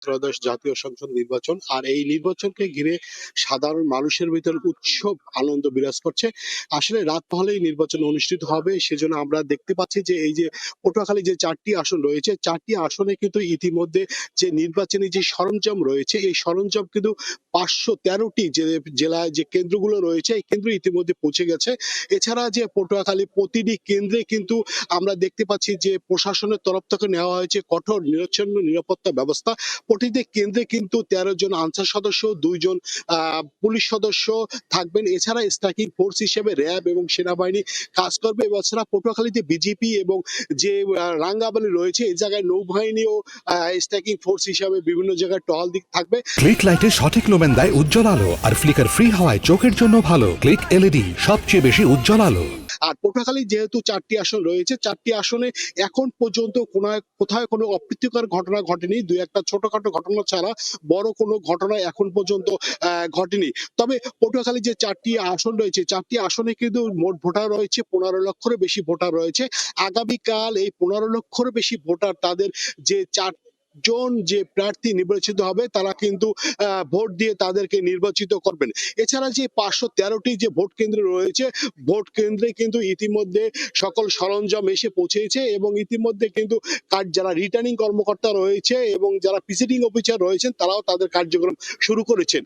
ত্রয়োদশ জাতীয় সংসদ নির্বাচন। আর এই নির্বাচনকে ঘিরে সাধারণ মানুষের ভিতর উৎসব আনন্দ বিরাজ করছে। আসলে রাত হলেই নির্বাচন অনুষ্ঠিত হবে, সেজন্য আমরা দেখতে পাচ্ছি যে এই যে পটুয়াখালী যে ৪টি আসন রয়েছে, ৪টি আসনে কিন্তু ইতিমধ্যে যে নির্বাচনী যে সরঞ্জাম রয়েছে, এই সরঞ্জাম কিন্তু ৫১৩টি যে জেলায় যে কেন্দ্রগুলো রয়েছে, এই কেন্দ্র ইতিমধ্যে পৌঁছে গেছে। এছাড়া যে পটুয়াখালী প্রতিটি কেন্দ্রে কিন্তু আমরা দেখতে পাচ্ছি যে প্রশাসনের তরফ থেকে নেওয়া হয়েছে কঠোর নিরচ্ছন্ন নিরাপত্তা ব্যবস্থা। প্রতিটি কেন্দ্রে কিন্তু ১৩ জন আনসার সদস্য, ২ জন পুলিশ সদস্য থাকবেন। এছাড়া স্ট্রাইকিং ফোর্স হিসেবে র্যাব এবং সেনাবাহিনী কাজ করবে। এছাড়া পটুয়াখালীতে বিজিপি এবং যে রাঙ্গাবালি রয়েছে, এই জায়গায় নৌবাহিনীও স্ট্রাইকিং ফোর্স হিসাবে বিভিন্ন জায়গায় টহল দিক থাকবে। ক্লিক লাইটের সঠিক লোমেন দেয় উজ্জ্বল আলো, আর ফ্লিকার ফ্রি হওয়ায় চোখের জন্য ভালো। ক্লিক এলইডি, সবচেয়ে বেশি উজ্জ্বল আলো। আর পটুয়াখালী যেহেতু ৪টি আসন রয়েছে, ৪টি আসনে এখন পর্যন্ত কোথায় কোনো অপ্রীতিকর ঘটনা ঘটেনি। দুই একটা ছোটখাটো ঘটনা ছাড়া বড় কোনো ঘটনা এখন পর্যন্ত ঘটেনি। তবে পটুয়াখালী যে ৪টি আসন রয়েছে, ৪টি আসনে কিন্তু মোট ভোটার রয়েছে ১৫ লক্ষেরও বেশি ভোটার রয়েছে। আগামীকাল এই ১৫ লক্ষেরও বেশি ভোটার তাদের যে ৪ জন যে প্রার্থী নির্বাচিত হবে, তারা কিন্তু ভোট দিয়ে তাদেরকে নির্বাচিত করবেন। এছাড়া যে ৫১৩টি যে ভোট কেন্দ্র রয়েছে, ভোট কেন্দ্রে কিন্তু ইতিমধ্যে সকল সরঞ্জাম এসে পৌঁছেছে এবং ইতিমধ্যে কিন্তু যারা রিটার্নিং কর্মকর্তা রয়েছে এবং যারা প্রিসাইডিং অফিসার রয়েছেন, তারাও তাদের কার্যক্রম শুরু করেছেন।